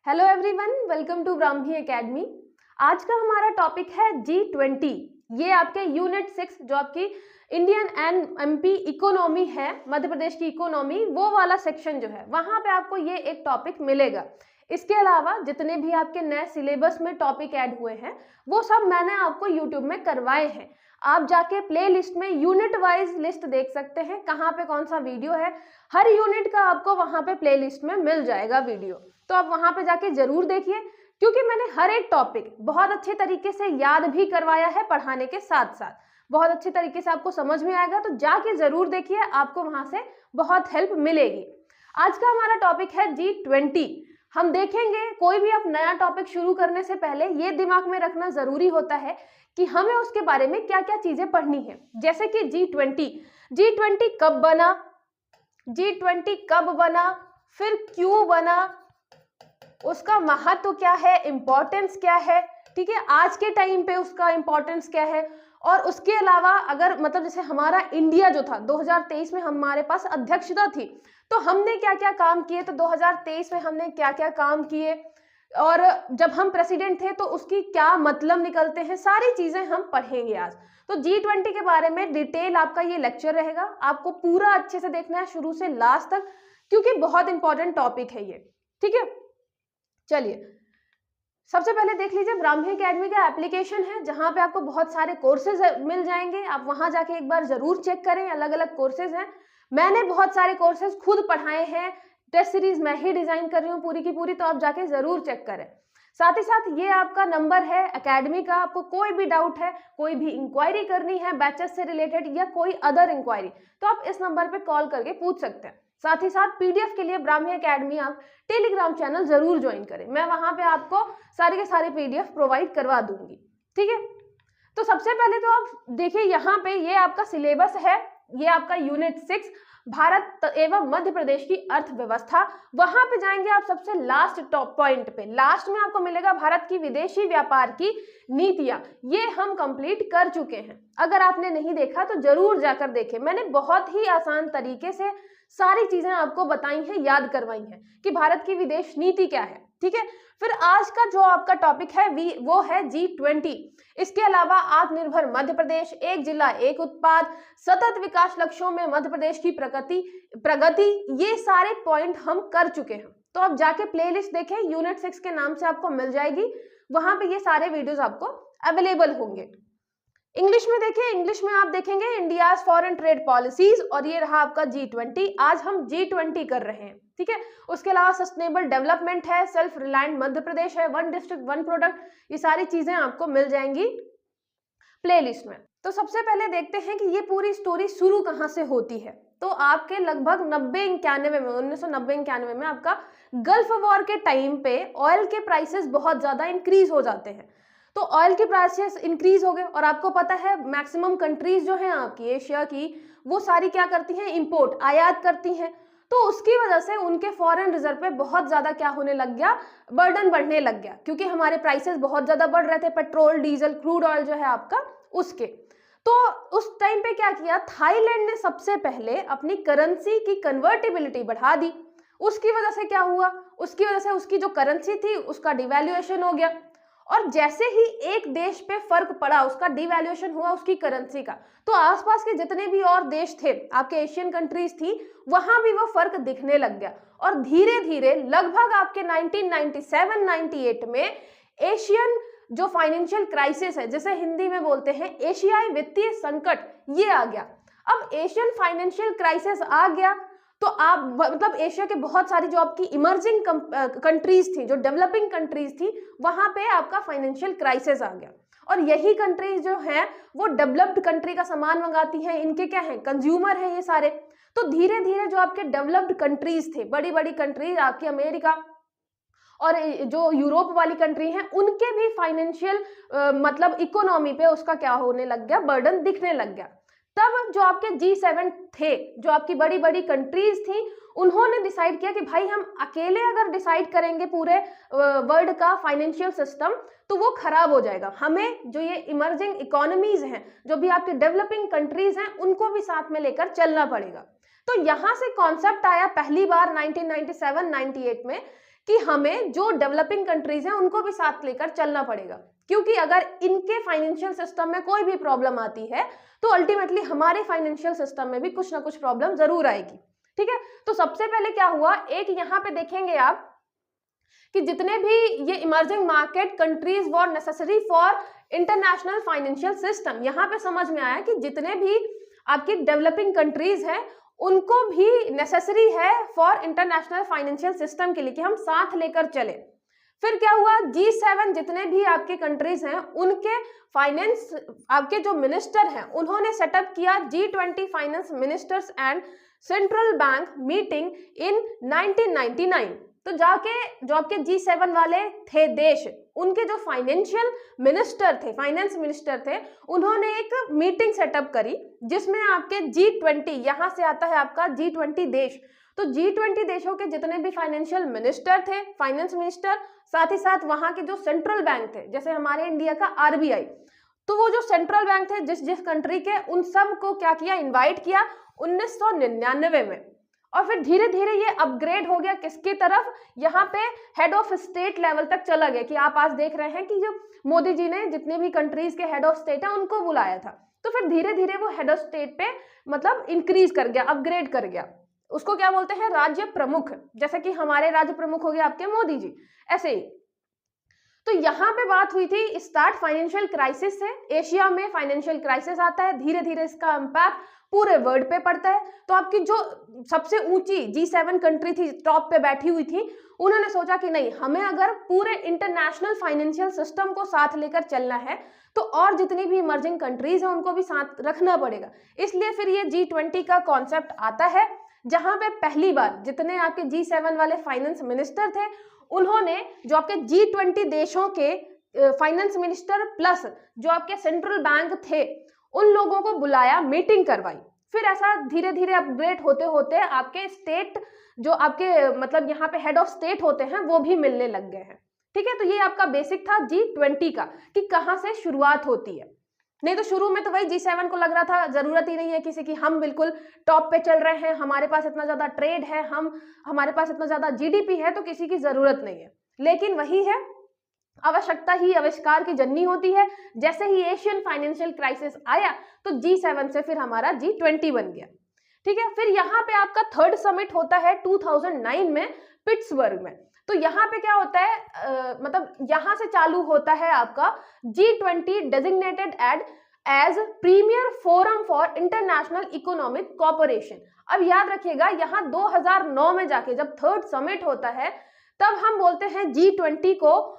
Hello everyone, welcome to Brahmi academy. आज का हमारा टॉपिक है G20। ये आपके यूनिट 6 जो आपकी इंडियन एंड एमपी इकोनॉमी है, मध्य प्रदेश की इकोनॉमी, वो वाला सेक्शन जो है वहां पे आपको ये एक टॉपिक मिलेगा। इसके अलावा जितने भी आपके नए सिलेबस में टॉपिक ऐड हुए हैं वो सब मैंने आपको यूट्यूब में करवाए हैं। आप जाके प्ले लिस्ट में यूनिट वाइज लिस्ट देख सकते हैं, कहाँ पे कौन सा वीडियो है। हर यूनिट का आपको वहां पे प्ले लिस्ट में मिल जाएगा वीडियो, तो आप वहां पे जाके जरूर देखिए, क्योंकि मैंने हर एक टॉपिक बहुत अच्छे तरीके से याद भी करवाया है पढ़ाने के साथ साथ। बहुत अच्छे तरीके से आपको समझ में आएगा, तो जाके जरूर देखिए, आपको वहां से बहुत हेल्प मिलेगी। आज का हमारा टॉपिक है G20। हम देखेंगे कोई भी आप नया टॉपिक शुरू करने से पहले ये दिमाग में रखना जरूरी होता है कि हमें उसके बारे में क्या क्या चीजें पढ़नी है। जैसे कि G20 कब बना, G20 कब बना, फिर क्यों बना, उसका महत्व क्या है, इंपॉर्टेंस क्या है, ठीक है, आज के टाइम पे उसका इंपॉर्टेंस क्या है। और उसके अलावा अगर मतलब जैसे हमारा इंडिया जो था 2023 में हमारे पास अध्यक्षता थी, तो हमने क्या क्या काम किए, तो 2023 में हमने क्या क्या काम किए, और जब हम प्रेसिडेंट थे तो उसकी क्या मतलब निकलते हैं, सारी चीजें हम पढ़ेंगे आज। तो G20 के बारे में डिटेल आपका ये लेक्चर रहेगा, आपको पूरा अच्छे से देखना है शुरू से लास्ट तक, क्योंकि बहुत इंपॉर्टेंट टॉपिक है ये, ठीक है। चलिए सबसे पहले देख लीजिए, ब्राह्मी एकेडमी का एप्लीकेशन है जहां पे आपको बहुत सारे कोर्सेज मिल जाएंगे। आप वहां जाके एक बार जरूर चेक करें, अलग अलग कोर्सेज हैं। मैंने बहुत सारे कोर्सेज खुद पढ़ाए हैं, टेस्ट सीरीज मैं ही डिजाइन कर रही हूँ पूरी की पूरी, तो आप जाके जरूर चेक करें। साथ ही साथ ये आपका नंबर है एकेडमी का, आपको कोई भी डाउट है, कोई भी इंक्वायरी करनी है बैचेस से रिलेटेड या कोई अदर इंक्वायरी, तो आप इस नंबर पे कॉल करके पूछ सकते हैं। साथ ही साथ पीडीएफ के लिए ब्राह्मी एकेडमी आप टेलीग्राम चैनल जरूर ज्वाइन करें, मैं वहां पे आपको सारे के सारे पीडीएफ प्रोवाइड करवा दूंगी, ठीक है। तो सबसे पहले तो आप देखिए यहाँ पे ये आपका सिलेबस है, ये आपका यूनिट 6 भारत एवं मध्य प्रदेश की अर्थव्यवस्था। वहां पे जाएंगे आप सबसे लास्ट टॉप पॉइंट पे, लास्ट में आपको मिलेगा भारत की विदेशी व्यापार की नीतियां। ये हम कंप्लीट कर चुके हैं, अगर आपने नहीं देखा तो जरूर जाकर देखें। मैंने बहुत ही आसान तरीके से सारी चीजें आपको बताई हैं, याद करवाई हैं कि भारत की विदेश नीति क्या है, ठीक है। फिर आज का जो आपका टॉपिक है वो है G20। इसके अलावा आत्मनिर्भर मध्य प्रदेश, एक जिला एक उत्पाद, सतत विकास लक्ष्यों में मध्य प्रदेश की प्रगति, ये सारे पॉइंट हम कर चुके हैं। तो अब जाके प्लेलिस्ट देखें, यूनिट 6 के नाम से आपको मिल जाएगी, वहां पे ये सारे वीडियोस आपको अवेलेबल होंगे। इंग्लिश में देखिए, इंग्लिश में आप देखेंगे इंडियाज फॉरेन ट्रेड पॉलिसीज, और ये रहा आपका G20। आज हम G20 कर रहे हैं, ठीक है। उसके अलावा सस्टेनेबल डेवलपमेंट है, सेल्फ रिलायंट मध्य प्रदेश है, वन डिस्ट्रिक्ट वन प्रोडक्ट, ये सारी चीजें आपको मिल जाएंगी प्लेलिस्ट में। तो सबसे पहले देखते हैं कि ये पूरी स्टोरी शुरू कहाँ से होती है। तो आपके लगभग 1990-91 में आपका गल्फ वॉर के टाइम पे ऑयल के प्राइसेस बहुत ज्यादा इंक्रीज हो जाते हैं। तो ऑयल के प्राइसेस इंक्रीज हो गए, और आपको पता है मैक्सिमम कंट्रीज जो हैं आपकी एशिया की, वो सारी क्या करती हैं, इंपोर्ट, आयात करती हैं। तो उसकी वजह से उनके फॉरेन रिजर्व पे बहुत ज्यादा क्या होने लग गया, बर्डन बढ़ने लग गया, क्योंकि हमारे प्राइसेस बहुत ज्यादा बढ़ रहे थे, पेट्रोल, डीजल, क्रूड ऑयल जो है आपका उसके। तो उस टाइम पे क्या किया, थाईलैंड ने सबसे पहले अपनी करेंसी की कन्वर्टेबिलिटी बढ़ा दी। उसकी वजह से क्या हुआ, उसकी वजह से उसकी जो करेंसी थी उसका डिवैल्यूएशन हो गया, और जैसे ही एक देश पे फर्क पड़ा, उसका डिवैल्यूएशन हुआ उसकी करेंसी का, तो आसपास के जितने भी और देश थे, आपके एशियन कंट्रीज थी, वहां भी वो फर्क दिखने लग गया। और धीरे धीरे लगभग आपके 1997-98 में एशियन जो फाइनेंशियल क्राइसिस है, जैसे हिंदी में बोलते हैं एशियाई वित्तीय संकट, ये आ गया। अब एशियन फाइनेंशियल क्राइसिस आ गया, तो आप मतलब एशिया के बहुत सारी जो आपकी इमर्जिंग कंट्रीज थी, जो डेवलपिंग कंट्रीज थी, वहां पे आपका फाइनेंशियल क्राइसिस आ गया। और यही कंट्रीज जो हैं वो डेवलप्ड कंट्री का सामान मंगाती हैं, इनके क्या है, कंज्यूमर है ये सारे। तो धीरे धीरे जो आपके डेवलप्ड कंट्रीज थे, बड़ी बड़ी कंट्रीज आपकी अमेरिका और जो यूरोप वाली कंट्री हैं, उनके भी फाइनेंशियल मतलब इकोनॉमी पे उसका क्या होने लग गया, बर्डन दिखने लग गया। तब जो आपके G7 थे, जो आपकी बड़ी बड़ी कंट्रीज थी, उन्होंने डिसाइड किया कि भाई हम अकेले अगर डिसाइड करेंगे पूरे वर्ल्ड का फाइनेंशियल सिस्टम तो वो खराब हो जाएगा, हमें जो ये इमर्जिंग इकोनॉमीज हैं, जो भी आपके डेवलपिंग कंट्रीज हैं, उनको भी साथ में लेकर चलना पड़ेगा। तो यहां से कॉन्सेप्ट आया पहली बार 1997-98 में कि हमें जो डेवलपिंग कंट्रीज हैं उनको भी साथ लेकर चलना पड़ेगा, क्योंकि अगर इनके फाइनेंशियल सिस्टम में कोई भी प्रॉब्लम आती है तो अल्टीमेटली हमारे फाइनेंशियल सिस्टम में भी कुछ ना कुछ प्रॉब्लम जरूर आएगी। ठीक है, तो सबसे पहले क्या हुआ, एक यहाँ पे देखेंगे आप कि जितने भी ये emerging market countries were necessary for international financial system, यहाँ पे समझ में आया कि जितने भी आपकी डेवलपिंग कंट्रीज हैं उनको भी नेसेसरी है फॉर इंटरनेशनल फाइनेंशियल सिस्टम के लिए कि हम साथ लेकर चले। फिर क्या हुआ, G7 जितने भी आपके कंट्रीज हैं उनके फाइनेंस आपके जो मिनिस्टर हैं उन्होंने सेटअप किया G20 finance ministers and central bank meeting in 1999। तो जाके जो आपके G7 वाले थे देश, उनके जो फाइनेंशियल मिनिस्टर थे, फाइनेंस मिनिस्टर थे, उन्होंने एक मीटिंग सेटअप करी जिसमें आपके G20, यहाँ से आता है आपका G20 देश, तो G20 देशों के जितने भी फाइनेंशियल मिनिस्टर थे, फाइनेंस मिनिस्टर, साथ ही साथ वहां के जो सेंट्रल बैंक थे, जैसे हमारे इंडिया का RBI, तो वो जो सेंट्रल बैंक थे जिस जिस कंट्री के, उन सब को क्या किया, इन्वाइट किया 1999 में। और फिर धीरे धीरे ये अपग्रेड हो गया किसकी तरफ, यहाँ पे हेड ऑफ स्टेट लेवल तक चला गया, कि आप आज देख रहे हैं कि जो मोदी जी ने जितने भी कंट्रीज के हेड ऑफ स्टेट है उनको बुलाया था, तो फिर धीरे धीरे वो हेड ऑफ स्टेट पे मतलब इंक्रीज कर गया, अपग्रेड कर गया। उसको क्या बोलते हैं, राज्य प्रमुख, जैसे कि हमारे राज्य प्रमुख हो गए आपके मोदी जी, ऐसे ही। तो यहाँ पे बात हुई थी स्टार्ट फाइनेंशियल क्राइसिस से, एशिया में फाइनेंशियल क्राइसिस आता है, धीरे धीरे इसका इम्पैक्ट पूरे वर्ल्ड पे पड़ता है। तो आपकी जो सबसे ऊंची G7 कंट्री थी, टॉप पे बैठी हुई थी, उन्होंने सोचा कि नहीं, हमें अगर पूरे इंटरनेशनल फाइनेंशियल सिस्टम को साथ लेकर चलना है तो और जितनी भी इमर्जिंग कंट्रीज हैं उनको भी साथ रखना पड़ेगा। इसलिए फिर ये G20 का कॉन्सेप्ट आता है, जहां पे पहली बार जितने आपके G7 वाले फाइनेंस मिनिस्टर थे उन्होंने जो आपके G20 देशों के फाइनेंस मिनिस्टर प्लस जो आपके सेंट्रल बैंक थे उन लोगों को बुलाया, मीटिंग करवाई। फिर ऐसा धीरे धीरे अपग्रेड होते होते आपके स्टेट जो आपके मतलब यहाँ पे हेड ऑफ स्टेट होते हैं वो भी मिलने लग गए हैं। ठीक है, तो ये आपका बेसिक था G20 का कि कहाँ से शुरुआत होती है। नहीं तो शुरू में तो वही G7 को लग रहा था जरूरत ही नहीं है किसी की, हम बिल्कुल टॉप पे चल रहे हैं, हमारे पास इतना ज्यादा ट्रेड है, हमारे पास इतना ज्यादा GDP है, तो किसी की जरूरत नहीं है। लेकिन वही है, आवश्यकता ही आविष्कार की जननी होती है। जैसे ही एशियन फाइनेंशियल क्राइसिस आया तो G7 से फिर हमारा G20 बन गया। ठीक है, फिर यहाँ पे आपका थर्ड समिट होता है 2009 में पिट्सबर्ग में। तो यहाँ पे क्या होता है, मतलब यहाँ से चालू होता है आपका G20 designated as premier forum for international economic cooperation. अब याद रखिएगा, यहाँ 2009 में जाके जब थर्ड समिट होता है तब हम बोलते हैं G20 को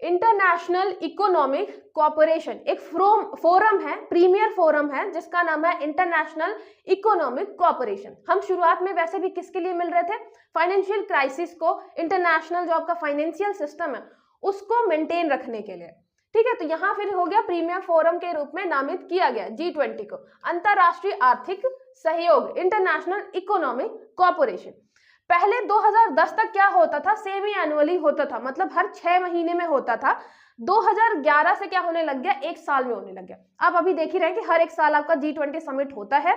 इंटरनेशनल इकोनॉमिक कोऑपरेशन, एक फोरम है, प्रीमियर फोरम है जिसका नाम है इंटरनेशनल इकोनॉमिक कोऑपरेशन। हम शुरुआत में वैसे भी किसके लिए मिल रहे थे, फाइनेंशियल क्राइसिस को, इंटरनेशनल जो आपका फाइनेंशियल सिस्टम है उसको मेंटेन रखने के लिए। ठीक है, तो यहाँ फिर हो गया प्रीमियर फोरम के रूप में नामित किया गया G20 को, अंतरराष्ट्रीय आर्थिक सहयोग, इंटरनेशनल इकोनॉमिक कोऑपरेशन। पहले 2010 तक क्या होता था, सेमी एनुअली होता था, मतलब हर 6 महीने में होता था। 2011 से क्या होने लग गया, एक साल में होने लग गया। आप अभी देख ही रहे हैं कि हर एक साल आपका G20 समिट होता है।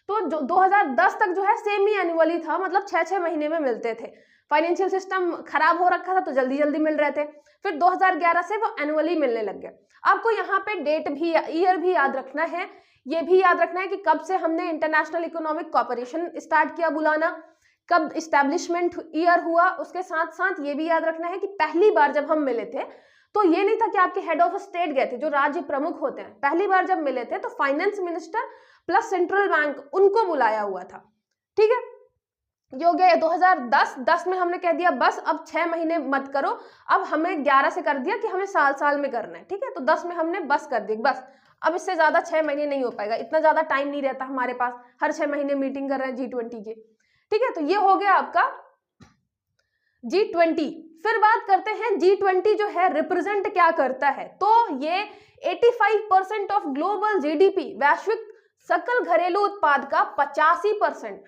तो जो 2010 तक जो है सेमी एनुअली था, मतलब 6-6 महीने में मिलते थे। फाइनेंशियल सिस्टम खराब हो रखा था तो जल्दी जल्दी मिल रहे थे। फिर 2011 से वो एनुअली मिलने लग गए। आपको यहाँ पे डेट भी, ईयर भी याद रखना है, ये भी याद रखना है कि कब से हमने इंटरनेशनल इकोनॉमिक कोऑपरेशन स्टार्ट किया बुलाना, कब इस्टेब्लिशमेंट ईयर हुआ। उसके साथ साथ ये भी याद रखना है कि पहली बार जब हम मिले थे तो ये नहीं था कि आपके हेड ऑफ स्टेट गए थे, जो राज्य प्रमुख होते हैं, पहली बार जब मिले थे तो finance minister plus central bank उनको बुलाया हुआ था। ठीक है, ये हो गया 2010 में हमने कह दिया बस अब 6 महीने मत करो, अब हमें 11 से कर दिया कि हमें साल साल में करना है। ठीक है, तो 10 में हमने बस कर दी, बस अब इससे ज्यादा 6 महीने नहीं हो पाएगा, इतना ज्यादा टाइम नहीं रहता हमारे पास, हर 6 महीने मीटिंग कर रहे हैं G20 की। ठीक है, तो ये हो गया आपका G20। फिर बात करते हैं G20 जो है रिप्रेजेंट क्या करता है, तो ये 85% ऑफ ग्लोबल GDP, वैश्विक सकल घरेलू उत्पाद का 85%,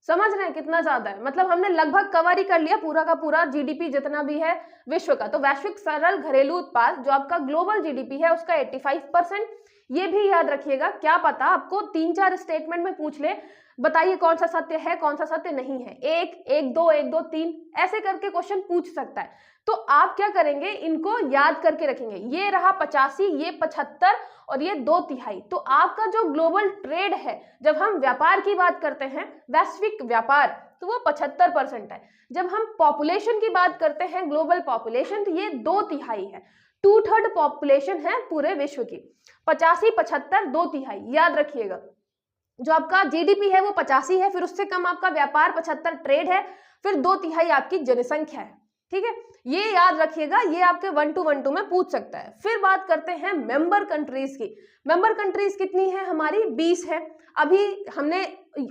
समझ रहे हैं कितना ज्यादा है, मतलब हमने लगभग कवर ही कर लिया पूरा का पूरा GDP जितना भी है विश्व का। तो वैश्विक सरल घरेलू उत्पाद जो आपका ग्लोबल GDP है उसका 85%, ये भी याद रखिएगा, क्या पता आपको 3-4 स्टेटमेंट में पूछ ले, बताइए कौन सा सत्य है कौन सा सत्य नहीं है, 1 1 2 1 2 3 ऐसे करके क्वेश्चन पूछ सकता है। तो आप क्या करेंगे, इनको याद करके रखेंगे। ये रहा 85, ये 75 और ये 2/3। तो आपका जो ग्लोबल ट्रेड है, जब हम व्यापार की बात करते हैं, वैश्विक व्यापार, तो वो 75% है। जब हम पॉपुलेशन की बात करते हैं, ग्लोबल पॉपुलेशन, तो ये 2/3 है। 2/3 पॉपुलेशन है पूरे विश्व की। 85 75 2/3 याद रखिएगा। जो आपका जीडीपी है वो 85 है, फिर उससे कम आपका व्यापार, 75 ट्रेड है, फिर 2/3 आपकी जनसंख्या है। ठीक है, ये याद रखिएगा, ये आपके 1 to 1 2 में पूछ सकता है। फिर बात करते हैं मेंबर कंट्रीज की। मेंबर कंट्रीज कितनी है हमारी, 20 है। अभी हमने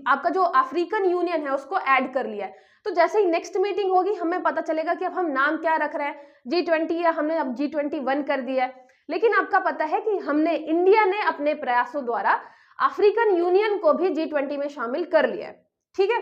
आपका जो अफ्रीकन यूनियन है उसको ऐड कर लिया है, तो जैसे ही नेक्स्ट मीटिंग होगी हमें पता चलेगा कि अब हम नाम क्या रख रहे हैं, G20 या हमने अब G21 कर दिया है। लेकिन आपका पता है कि हमने, इंडिया ने अपने प्रयासों द्वारा अफ्रीकन यूनियन को भी G20 में शामिल कर लिया है। ठीक है,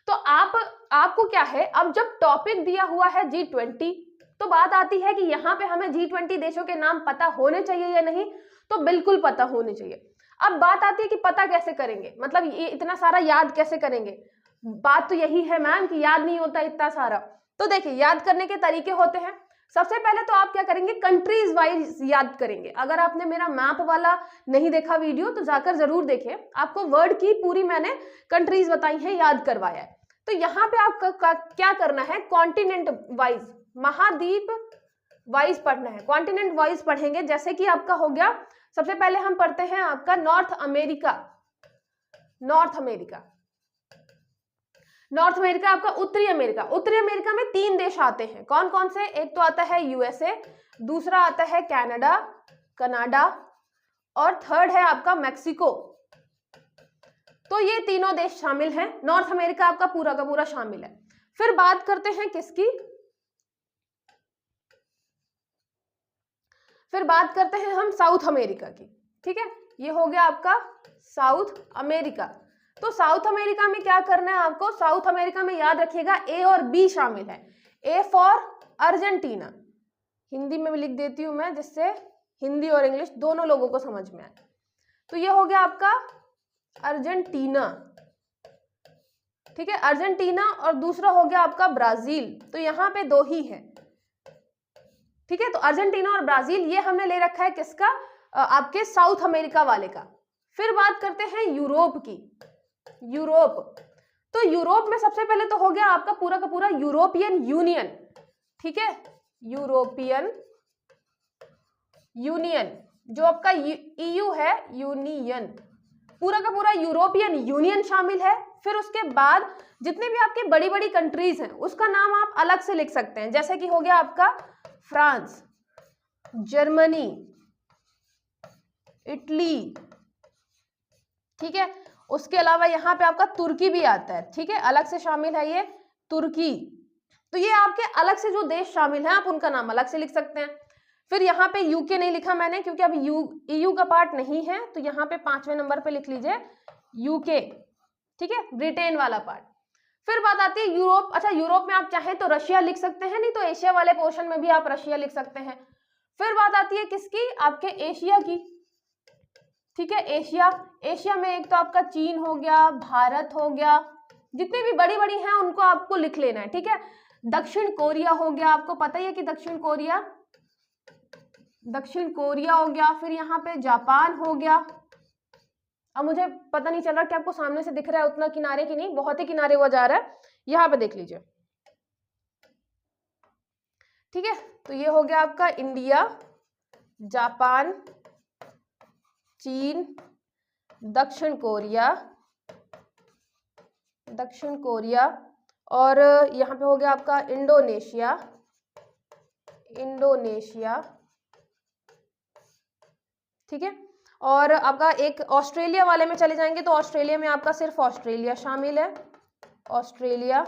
तो आपको क्या है, अब जब टॉपिक दिया हुआ है G20, तो बात आती है कि यहाँ पे हमें G20 देशों के नाम पता होने चाहिए या नहीं, तो बिल्कुल पता होने चाहिए। अब बात आती है कि पता कैसे करेंगे, मतलब ये इतना सारा याद कैसे करेंगे। बात तो यही है मैम कि याद नहीं होता इतना सारा। तो देखिए, याद करने के तरीके होते हैं। सबसे पहले तो आप क्या करेंगे, कंट्रीज वाइज याद करेंगे। अगर आपने मेरा मैप वाला नहीं देखा वीडियो तो जाकर जरूर देखें, आपको वर्ड की पूरी मैंने कंट्रीज बताई है, याद करवाया है। तो यहाँ पे आपका क्या करना है, कॉन्टिनेंट वाइज, महाद्वीप वाइज पढ़ना है। कॉन्टिनेंट वाइज पढ़ेंगे, जैसे कि आपका हो गया, सबसे पहले हम पढ़ते हैं आपका north America. North America, north America आपका उत्तरी अमेरिका। उत्तरी अमेरिका में 3 देश आते हैं, कौन कौन से, एक तो आता है यूएसए, दूसरा आता है कनाडा और थर्ड है आपका मैक्सिको। तो ये तीनों देश शामिल हैं, नॉर्थ अमेरिका आपका पूरा का पूरा शामिल है। फिर बात करते हैं किसकी, फिर बात करते हैं हम साउथ अमेरिका की। ठीक है, ये हो गया आपका साउथ अमेरिका। तो साउथ अमेरिका में क्या करना है आपको, साउथ अमेरिका में याद रखिएगा ए और बी शामिल है। ए फॉर अर्जेंटीना, हिंदी में भी लिख देती हूं मैं, जिससे हिंदी और इंग्लिश दोनों लोगों को समझ में आए। तो ये हो गया आपका अर्जेंटीना। ठीक है, अर्जेंटीना, और दूसरा हो गया आपका ब्राजील। तो यहाँ पे 2 ही है। ठीक है, तो अर्जेंटीना और ब्राजील ये हमने ले रखा है किसका, आपके साउथ अमेरिका वाले का। फिर बात करते हैं यूरोप की। यूरोप, तो यूरोप में सबसे पहले तो हो गया आपका पूरा का पूरा यूरोपियन यूनियन। ठीक है, यूरोपियन यूनियन, जो आपका ईयू है, यूनियन, पूरा का पूरा यूरोपियन यूनियन शामिल है। फिर उसके बाद जितने भी आपके बड़ी बड़ी कंट्रीज हैं उसका नाम आप अलग से लिख सकते हैं, जैसे कि हो गया आपका फ्रांस, जर्मनी, इटली। ठीक है, उसके अलावा यहाँ पे आपका तुर्की भी आता है। ठीक है, अलग से शामिल है ये तुर्की। तो ये आपके अलग से जो देश शामिल हैं आप उनका नाम अलग से लिख सकते हैं। फिर यहाँ पे यूके नहीं लिखा मैंने, क्योंकि अब ईयू का पार्ट नहीं है, तो यहाँ पे 5वें नंबर पे लिख लीजिए यूके। ठीक है, ब्रिटेन वाला पार्ट। फिर बात आती है यूरोप। अच्छा, यूरोप में आप चाहें तो रशिया लिख सकते हैं, नहीं तो एशिया वाले पोर्शन में भी आप रशिया लिख सकते हैं। फिर बात आती है किसकी, आपके एशिया की। ठीक है, एशिया, एशिया में एक तो आपका चीन हो गया, भारत हो गया, जितनी भी बड़ी बड़ी हैं उनको आपको लिख लेना है। ठीक है, दक्षिण कोरिया हो गया, आपको पता ही है कि दक्षिण कोरिया हो गया। फिर यहाँ पे जापान हो गया। अब मुझे पता नहीं चल रहा कि आपको सामने से दिख रहा है उतना किनारे की नहीं, बहुत ही किनारे हुआ जा रहा है, यहाँ पे देख लीजिए। ठीक है, तो ये हो गया आपका इंडिया, जापान, चीन, दक्षिण कोरिया, और यहाँ पे हो गया आपका इंडोनेशिया। ठीक है, और आपका एक ऑस्ट्रेलिया वाले में चले जाएंगे तो ऑस्ट्रेलिया में आपका सिर्फ ऑस्ट्रेलिया शामिल है, ऑस्ट्रेलिया।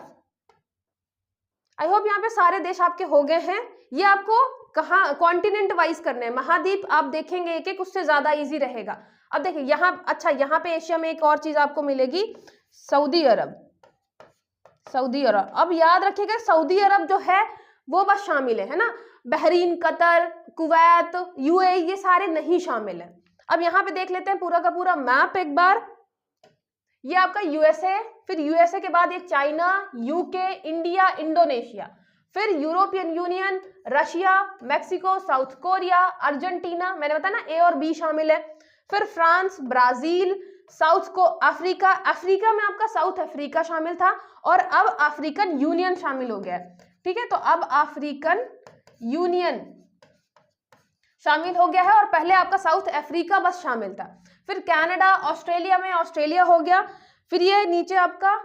आई होप यहाँ पे सारे देश आपके हो गए हैं। ये आपको कहाँ कॉन्टिनेंट वाइज करने हैं, महाद्वीप आप देखेंगे एक एक, उससे ज्यादा इजी रहेगा। अब देखिए यहाँ, अच्छा यहाँ पे एशिया में एक और चीज आपको मिलेगी, सऊदी अरब। अब याद रखिएगा सऊदी अरब जो है वो बस शामिल है ना, बहरीन, कतर, कुवैत, यूएई ये सारे नहीं शामिल है। अब यहाँ पे देख लेते हैं पूरा का पूरा मैप एक बार। ये आपका यूएसए, फिर यूएसए के बाद ये चाइना, यूके, इंडिया, इंडोनेशिया, फिर European union, Russia, Mexico, south Korea, Argentina, मैंने बताया ना ए और बी शामिल है, फिर फ्रांस, ब्राजील, साउथ को अफ्रीका, अफ्रीका में आपका साउथ अफ्रीका शामिल था और अब अफ्रीकन यूनियन शामिल हो गया है, ठीक है। तो अब अफ्रीकन यूनियन शामिल हो गया है और पहले आपका साउथ अफ्रीका बस शामिल था। फिर कनाडा, ऑस्ट्रेलिया में ऑस्ट्रेलिया हो गया, फिर ये नीचे आपका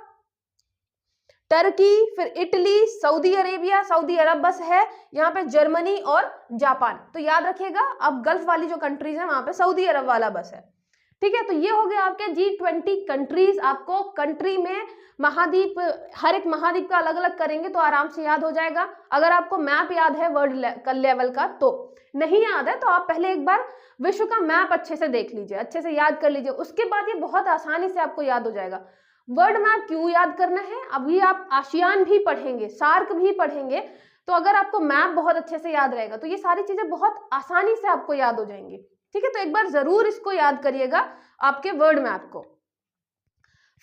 टर्की, फिर इटली, सऊदी अरेबिया, सऊदी अरब बस है, यहाँ पे जर्मनी और जापान। तो याद रखिएगा अब गल्फ वाली जो कंट्रीज है वहां पे सऊदी अरब वाला बस है, ठीक है। तो ये हो गया आपके G20 कंट्रीज। आपको कंट्री में महाद्वीप, हर एक महाद्वीप का अलग अलग करेंगे तो आराम से याद हो जाएगा। अगर आपको मैप याद है वर्ल्ड लेवल का, तो नहीं याद है तो आप पहले एक बार विश्व का मैप अच्छे से देख लीजिए, अच्छे से याद कर लीजिए, उसके बाद ये बहुत आसानी से आपको याद हो जाएगा। वर्ल्ड मैप क्यों याद करना है, अभी आप आसियान भी पढ़ेंगे, सार्क भी पढ़ेंगे, तो अगर आपको मैप बहुत अच्छे से याद रहेगा तो ये सारी चीजें बहुत आसानी से आपको याद हो जाएंगी, ठीक है। तो एक बार जरूर इसको याद करिएगा, आपके वर्ल्ड मैप को।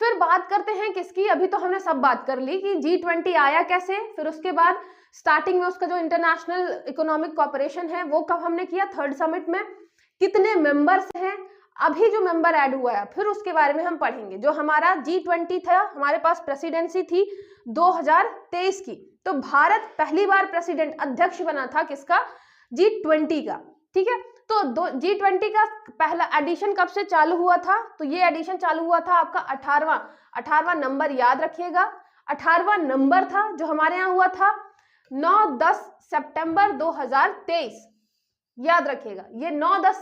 फिर बात करते हैं किसकी, अभी तो हमने सब बात कर ली कि G20 आया कैसे, फिर उसके बाद स्टार्टिंग में उसका जो इंटरनेशनल इकोनॉमिक कॉर्पोरेशन है वो कब हमने किया, थर्ड समिट में, कितने मेंबर्स हैं, अभी जो मेंबर ऐड हुआ है, फिर उसके बारे में हम पढ़ेंगे। जो हमारा G20 था, हमारे पास प्रेसिडेंसी थी 2023 की, तो भारत पहली बार प्रेसिडेंट अध्यक्ष बना था किसका, G20 का, ठीक है। तो G20 का पहला एडिशन कब से चालू हुआ था, तो ये एडिशन चालू हुआ था आपका 18वां नंबर, याद रखिएगा 18वां नंबर था जो हमारे यहाँ हुआ था 9-10 सितंबर 2023, याद रखिएगा। ये 9-10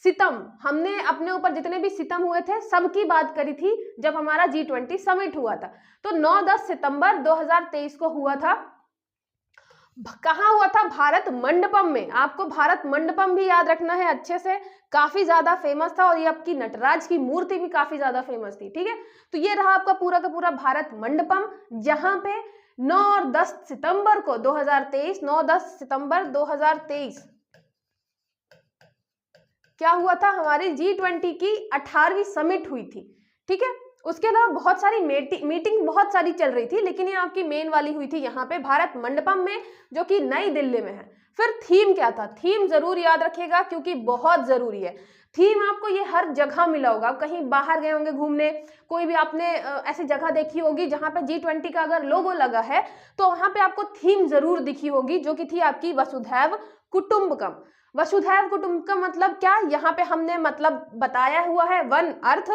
सितम, हमने अपने ऊपर जितने भी सितम हुए थे सबकी बात करी थी जब हमारा G20 समिट हुआ था। तो 9-10 सितंबर 2023 को हुआ था। कहाँ हुआ था, भारत मंडपम में। आपको भारत मंडपम भी याद रखना है अच्छे से, काफी ज्यादा फेमस था और ये आपकी नटराज की मूर्ति भी काफी ज्यादा फेमस थी, ठीक है। तो ये रहा आपका पूरा का पूरा भारत मंडपम, जहां पे 9 और 10 सितंबर को 2023, 9-10 सितंबर 2023 क्या हुआ था, हमारी G20 की 18वीं समिट हुई थी, ठीक है। उसके अलावा बहुत सारी मीटिंग बहुत सारी चल रही थी, लेकिन ये आपकी मेन वाली हुई थी यहाँ पे भारत मंडपम में, जो कि नई दिल्ली में है। फिर थीम क्या था, थीम जरूर याद रखिएगा क्योंकि बहुत जरूरी है। थीम आपको ये हर जगह मिला होगा, कहीं बाहर गए होंगे घूमने, कोई भी आपने ऐसी जगह देखी होगी जहां पे G20 का अगर लोगो लगा है तो वहां पे आपको थीम जरूर दिखी होगी, जो कि थी आपकी वसुधैव कुटुंबकम। वसुधैव कुटुंबकम मतलब क्या, यहाँ पे हमने मतलब बताया हुआ है, one earth,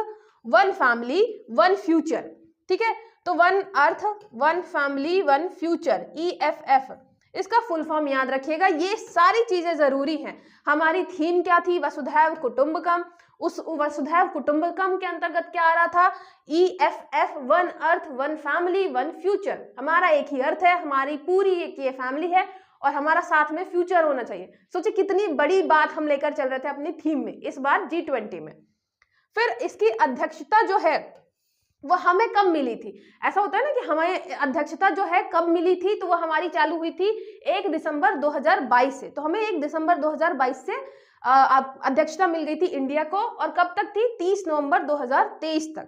one family, one future, ठीक है। तो one earth, one family, one future, EFF, इसका फुल फॉर्म याद रखिएगा। ये सारी चीजें जरूरी हैं। हमारी थीम क्या थी, वसुधैव कुटुंबकम। उस वसुधैव कुटुंबकम के अंतर्गत क्या आ रहा था, EFF, one earth, one family, one future. हमारा एक ही अर्थ है, हमारी पूरी एक ये फैमिली है और हमारा साथ में फ्यूचर होना चाहिए। सोचिए कितनी बड़ी बात हम लेकर चल रहे थे अपनी थीम में इस बार G20 में। फिर इसकी अध्यक्षता जो है वो हमें कब मिली थी, ऐसा होता है ना कि हमें अध्यक्षता जो है कब मिली थी, तो वो हमारी चालू हुई थी 1 दिसंबर 2022 से। तो हमें 1 दिसंबर 2022 से अध्यक्षता मिल गई थी इंडिया को, और कब तक थी, 30 नवंबर 2023 तक,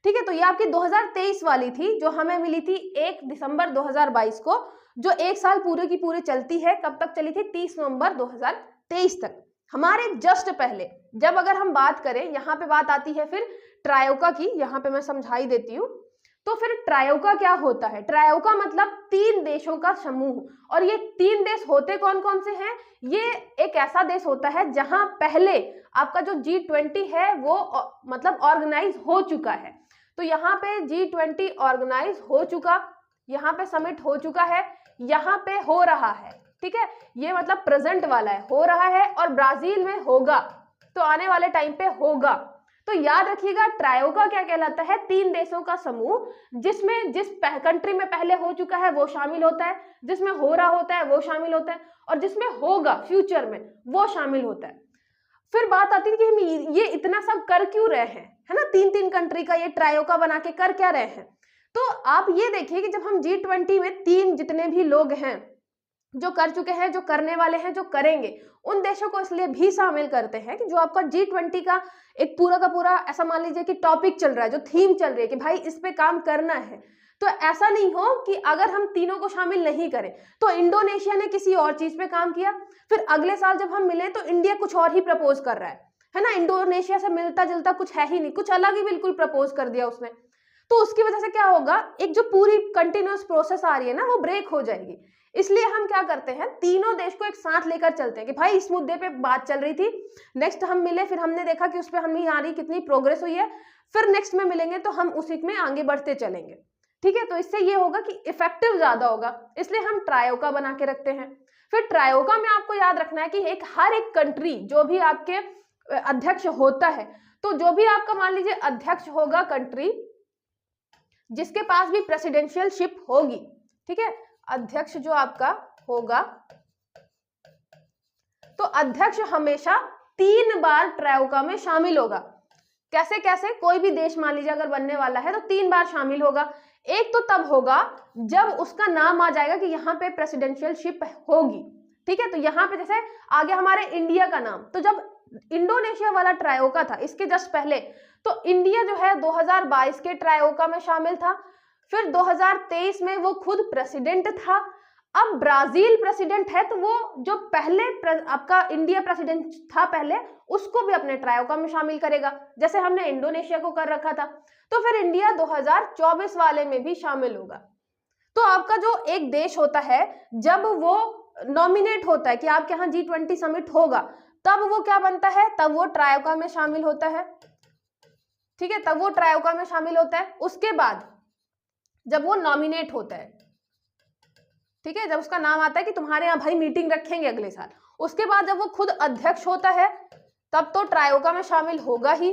ठीक है। तो ये आपकी 2023 वाली थी जो हमें मिली थी 1 दिसंबर 2022 को, जो एक साल पूरे की पूरे चलती है। कब तक चली थी, 30 नवंबर 2023 तक। हमारे जस्ट पहले जब अगर हम बात करें, यहाँ पे बात आती है फिर ट्रायोका की, यहाँ पे मैं समझाई देती हूँ। तो फिर ट्रायोका क्या होता है, ट्रायोका मतलब 3 देशों का समूह, और ये 3 देश होते कौन कौन से हैं, ये एक ऐसा देश होता है जहां पहले आपका जो G20 है वो मतलब ऑर्गेनाइज हो चुका है। तो यहाँ पे G20 ऑर्गेनाइज हो चुका, यहाँ पे समिट हो चुका है, यहाँ पे हो रहा है, ठीक है। ये मतलब प्रेजेंट वाला है, हो रहा है, और ब्राजील में होगा, तो आने वाले टाइम पे होगा। तो याद रखिएगा ट्रायोका क्या कहलाता है, 3 देशों का समूह, जिसमें जिस कंट्री में पहले हो चुका है वो शामिल होता है, जिसमें हो रहा होता है वो शामिल होता है, और जिसमें होगा फ्यूचर में वो शामिल होता है। फिर बात आती है कि हम ये इतना सब कर क्यों रहे हैं, है ना, 3-3 कंट्री का ये ट्रायोका बना के कर क्या रहे हैं। तो आप ये देखिए कि जब हम G20 में 3 जितने भी लोग हैं जो कर चुके हैं, जो करने वाले हैं, जो करेंगे, उन देशों को इसलिए भी शामिल करते हैं कि जो आपका G20 का एक पूरा का पूरा ऐसा मान लीजिए कि टॉपिक चल रहा है, जो थीम चल रही है कि भाई इस पे काम करना है, तो ऐसा नहीं हो कि अगर हम तीनों को शामिल नहीं करें, तो इंडोनेशिया ने किसी और चीज पे काम किया, फिर अगले साल जब हम मिले तो इंडिया कुछ और ही प्रपोज कर रहा है ना, इंडोनेशिया से मिलता जुलता कुछ है ही नहीं, कुछ अलग ही बिल्कुल प्रपोज कर दिया उसने। तो उसकी वजह से क्या होगा, एक जो पूरी कंटिन्यूअस प्रोसेस आ रही है ना, वो ब्रेक हो जाएगी। इसलिए हम क्या करते हैं, तीनों देश को एक साथ लेकर चलते हैं कि भाई इस मुद्दे पे बात चल रही थी, नेक्स्ट हम मिले, फिर हमने देखा कि उस पर हमारी कितनी प्रोग्रेस हुई है, फिर नेक्स्ट में मिलेंगे तो हम उसी में आगे बढ़ते चलेंगे। ठीक है, तो इससे ये होगा कि इफेक्टिव ज्यादा होगा, इसलिए हम ट्रायोका बना के रखते हैं। फिर ट्रायोका में आपको याद रखना है कि हर एक कंट्री जो भी आपके अध्यक्ष होता है, तो जो भी आपका मान लीजिए अध्यक्ष होगा कंट्री जिसके पास भी प्रेसिडेंशियल शिप होगी, ठीक है, अध्यक्ष जो आपका होगा, तो अध्यक्ष हमेशा 3 बार ट्रायोका में शामिल होगा। कैसे कैसे, कोई भी देश मान लीजिए अगर बनने वाला है तो 3 बार शामिल होगा। एक तो तब होगा जब उसका नाम आ जाएगा कि यहाँ पे प्रेसिडेंशियल शिप होगी, ठीक है, तो यहाँ पे जैसे आगे हमारे इंडिया का नाम, तो जब इंडोनेशिया वाला ट्रायोका था इसके जस्ट पहले, तो इंडिया जो है 2022 के ट्रायोका में शामिल था, फिर 2023 में वो खुद प्रेसिडेंट था। अब ब्राजील प्रेसिडेंट है, तो वो जो पहले आपका इंडिया प्रेसिडेंट था पहले, उसको भी अपने ट्रायोका में शामिल करेगा, जैसे हमने इंडोनेशिया को कर रखा था। तो फिर इंडिया 2024 वाले में भी शामिल होगा। तो आपका जो एक देश होता है जब वो नॉमिनेट होता है कि आपके यहाँ G20 समिट होगा, तब वो क्या बनता है, तब वो ट्रायोका में शामिल होता है, ठीक है, तब वो ट्रायोका में शामिल होता है। उसके बाद जब वो नॉमिनेट होता है, ठीक है, जब उसका नाम आता है कि तुम्हारे यहाँ भाई मीटिंग रखेंगे अगले साल, उसके बाद जब वो खुद अध्यक्ष होता है, तब तो ट्रायोका में शामिल होगा ही,